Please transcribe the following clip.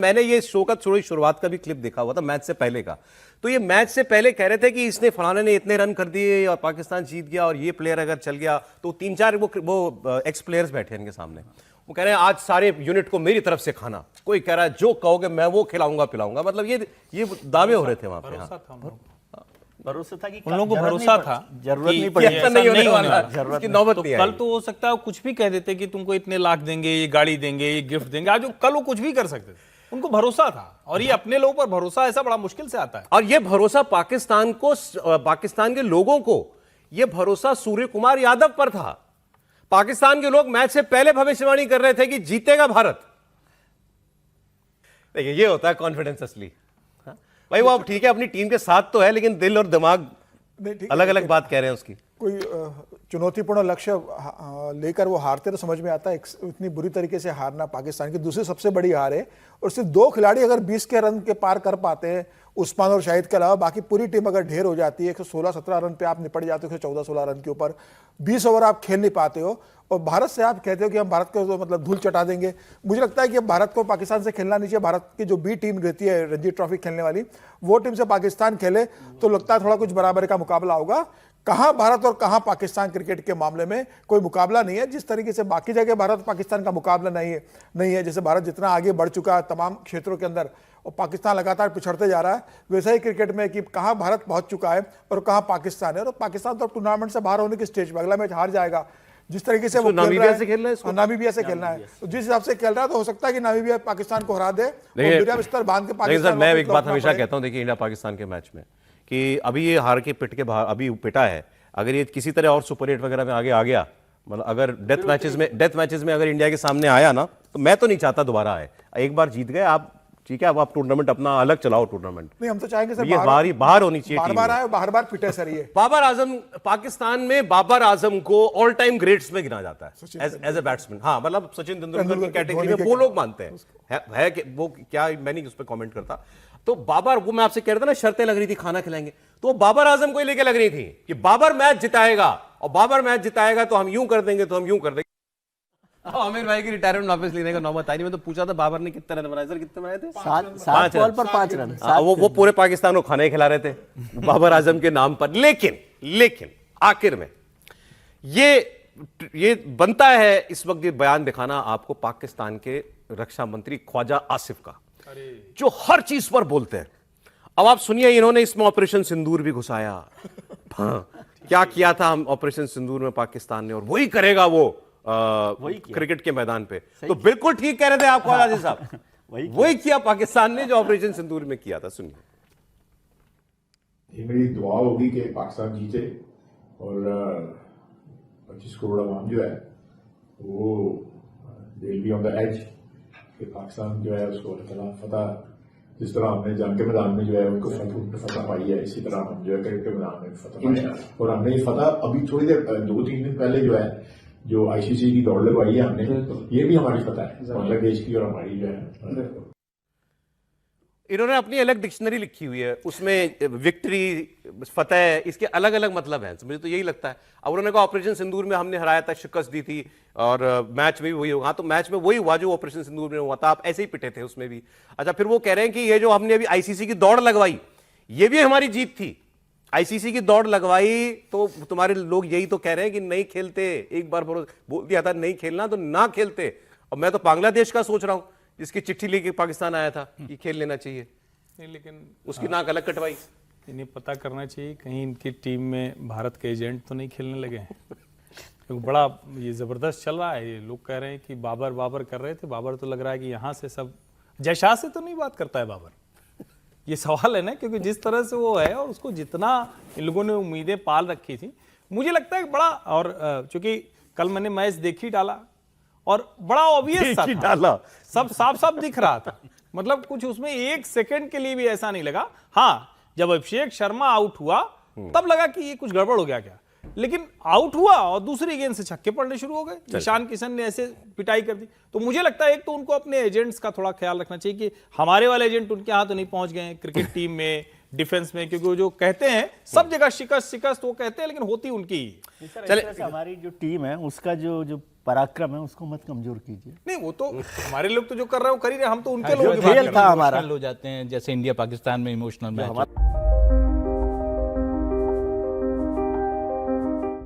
मैंने ये शो का थोड़ी शुरुआत का भी क्लिप देखा हुआ था मैच से पहले का। तो ये मैच से पहले कह रहे थे कि इसने फलाने ने इतने रन कर दिए और पाकिस्तान जीत गया और ये प्लेयर अगर चल गया तो 3-4 वो एक्स प्लेयर्स बैठे हैं इनके सामने। वो कह रहे हैं आज सारे यूनिट को मेरी तरफ से खाना, कोई कह रहा है जो कहोगे मैं वो खिलाऊंगा पिलाऊंगा। मतलब ये दावे हो रहे थे वहां पे। भरोसा था कि उन लोगों को भरोसा था, जरूरत नहीं कि पड़ी, ऐसा नहीं होने वाला, इसकी नौबत तो नहीं कल आई। तो हो सकता है कुछ भी कह देते कि तुमको इतने लाख देंगे, ये गाड़ी देंगे, ये गिफ्ट देंगे। आज कल वो कुछ भी कर सकते थे, उनको भरोसा था। और ये अपने लोगों पर भरोसा ऐसा बड़ा मुश्किल से आता है। और ये भरोसा पाकिस्तान के लोगों को, ये भरोसा सूर्य कुमार यादव पर था। पाकिस्तान के लोग मैच से पहले भविष्यवाणी कर रहे थे कि जीतेगा भारत। देखिए ये होता है कॉन्फिडेंस असली। भाई वो अब ठीक है अपनी टीम के साथ तो है, लेकिन दिल और दिमाग अलग अलग बात कह रहे हैं उसकी। कोई चुनौतीपूर्ण लक्ष्य लेकर वो हारते तो समझ में आता है। इतनी बुरी तरीके से हारना पाकिस्तान की दूसरी सबसे बड़ी हार है। और सिर्फ 2 खिलाड़ी अगर 20 के रन के पार कर पाते हैं, उस्मान और शाहिद के अलावा, बाकी पूरी टीम अगर ढेर हो जाती है, 116-17 रन पे आप निपट जाते हो, 14-16 रन के ऊपर 20 ओवर आप खेल नहीं पाते हो। और भारत से आप कहते हो कि हम भारत को मतलब धूल चटा देंगे। मुझे लगता है कि भारत को पाकिस्तान से खेलना नहीं चाहिए। भारत की जो बी टीम रहती है रणजी ट्रॉफी खेलने वाली, वो टीम से पाकिस्तान खेले तो लगता है थोड़ा कुछ बराबरी का मुकाबला होगा। कहां भारत और कहां पाकिस्तान क्रिकेट के मामले में कोई मुकाबला नहीं है। जिस तरीके से बाकी जगह भारत पाकिस्तान का मुकाबला नहीं है, जैसे भारत जितना आगे बढ़ चुका है तमाम क्षेत्रों के अंदर और पाकिस्तान लगातार पिछड़ते जा रहा है, वैसा ही क्रिकेट में कि कहां भारत पहुंच चुका है और कहां पाकिस्तान है। और पाकिस्तान तो टूर्नामेंट से बाहर होने की स्टेज में, अगला मैच हार जाएगा जिस तरीके से वो नामीबिया से खेल रहा है इसको। नामीबिया से खेलना है, तो जिस हिसाब से खेल रहा है तो हो सकता है कि नामीबिया पाकिस्तान को हरा दे और स्तर बांध के पाकिस्तान। मैं एक बात हमेशा कहता हूं, देखिए इंडिया पाकिस्तान के मैच में कि अभी ये हार के पिट के बाहर अभी पिटा है, अगर ये किसी तरह और सुपर 8 वगैरह में आगे आ गया, मतलब अगर डेथ मैचेस में अगर इंडिया के सामने आया ना, तो मैं तो नहीं चाहता दोबारा आए। एक बार जीत गए आप, ठीक है, अब आप टूर्नामेंट अपना अलग चलाओ टूर्नामेंट। नहीं, हम तो चाहेंगे सर ये बाहर होनी चाहिए, बार-बार आए, बार-बार पिटे सर। ये बाबर आजम, पाकिस्तान में बाबर आजम को ऑल टाइम ग्रेट्स में गिना जाता है एज ए बैट्समैन। हाँ, मतलब सचिन तेंदुलकर की कैटेगरी में वो लोग मानते हैं है कि वो क्या, मैं नहीं उस पर कमेंट करता। तो बाबर, वो मैं आपसे कह रहा था ना, शर्तें लग रही थी खाना खिलाएंगे, तो वो बाबर आजम को ही लेके लग रही थी कि बाबर मैच जिताएगा और बाबर मैच जिताएगा तो हम यूं कर देंगे, तो हम यूं कर देंगे। आमिर भाई की रिटायरमेंट वापस लेने का नौबत आई नहीं। मैं तो पूछा था बाबर ने कितने रन बनाए सर, कितने बनाए थे? 7 बॉल पर 5 रन। वो पूरे पाकिस्तान को खाना ही खिला रहे थे बाबर आजम के नाम पर। लेकिन आखिर में ये बनता है इस वक्त ये बयान दिखाना आपको पाकिस्तान के रक्षा मंत्री ख्वाजा आसिफ का, जो हर चीज पर बोलते हैं। अब आप सुनिए, इन्होंने इसमें ऑपरेशन सिंदूर भी घुसाया। हाँ, क्या किया था हम ऑपरेशन सिंदूर में पाकिस्तान ने, और वही करेगा वो क्रिकेट के मैदान पे। तो बिल्कुल ठीक कह रहे थे आप ख्वाजा साहब, वही किया पाकिस्तान ने जो ऑपरेशन सिंदूर में किया था। सुनिए, ये मेरी दुआ होगी कि पाकिस्तान जीते और 25 करोड़ आवाम जो है वो will be on the edge कि पाकिस्तान जो है उसको अल्लाह फतह, जिस तरह हमने जंग के मैदान में जो है उनको फतह पाई है, इसी तरह हम जो है क्रिकेट के मैदान में फतह पाई है। और हमने ये फतह अभी थोड़ी देर 2-3 दिन पहले जो है जो आईसीसी की दौड़ लगवाई है हमने, ये भी हमारी फतह है, बांग्लादेश की और हमारी जो है। इन्होंने अपनी अलग डिक्शनरी लिखी हुई है, उसमें विक्ट्री, फतेह, इसके अलग अलग मतलब हैं। मुझे तो यही लगता है। अब उन्होंने कहा ऑपरेशन सिंदूर में हमने हराया था, शिकस्त दी थी, और मैच में भी वही हुआ। तो मैच में वही हुआ जो ऑपरेशन सिंदूर में हुआ था, आप ऐसे ही पिटे थे उसमें भी। अच्छा, फिर वो कह रहे हैं कि ये जो हमने अभी आईसीसी की दौड़ लगवाई, ये भी हमारी जीत थी। आईसीसी की दौड़ लगवाई तो तुम्हारे लोग यही तो कह रहे हैं कि नहीं खेलते, एक बार बोल दिया था नहीं खेलना तो ना खेलते। और मैं तो बांग्लादेश का सोच रहा हूं, जिसकी चिट्ठी लेके पाकिस्तान आया था कि खेल लेना चाहिए, लेकिन उसकी नाक अलग कटवाई। इन्हें पता करना चाहिए कहीं इनकी टीम में भारत के एजेंट तो नहीं खेलने लगे हैं। क्योंकि बड़ा ये जबरदस्त चल रहा है। ये लोग कह रहे हैं कि बाबर कर रहे थे, बाबर तो लग रहा है कि यहाँ से सब जयशाह से तो नहीं बात करता है बाबर। ये सवाल है ना, क्योंकि जिस तरह से वो है और उसको जितना इन लोगों ने उम्मीदें पाल रखी थी, मुझे लगता है बड़ा। और चूंकि कल मैंने मैच देख ही डाला और बड़ा ऑब्वियस सा था, सब साफ दिख रहा था। मतलब कुछ उसमें 1 सेकंड के लिए भी ऐसा नहीं लगा। हाँ, जब अभिषेक शर्मा आउट हुआ तब लगा कि ये कुछ गड़बड़ हो गया क्या, लेकिन आउट हुआ और दूसरी गेंद से छक्के पड़ने शुरू हो गए। ईशान किशन ने ऐसे पिटाई कर दी। तो मुझे लगता है एक तो उनको अपने एजेंट्स का थोड़ा ख्याल रखना चाहिए कि हमारे वाले एजेंट उनके हाथ तो नहीं पहुंच गए क्रिकेट टीम में, डिफेंस में, क्योंकि वो जो कहते हैं सब जगह शिकस्त शिकस्त वो कहते हैं, लेकिन होती उनकी ही। चले, हमारी जो टीम है उसका जो पराक्रम है उसको मत कमजोर कीजिए। नहीं, वो तो हमारे लोग तो जो कर रहे हैं वो कर ही रहे हैं, हम तो उनके लोगों की बात कर खेल रहे हैं। था हमारा। इमोशनल हो जाते हैं, जैसे इंडिया पाकिस्तान में इमोशनल मैच।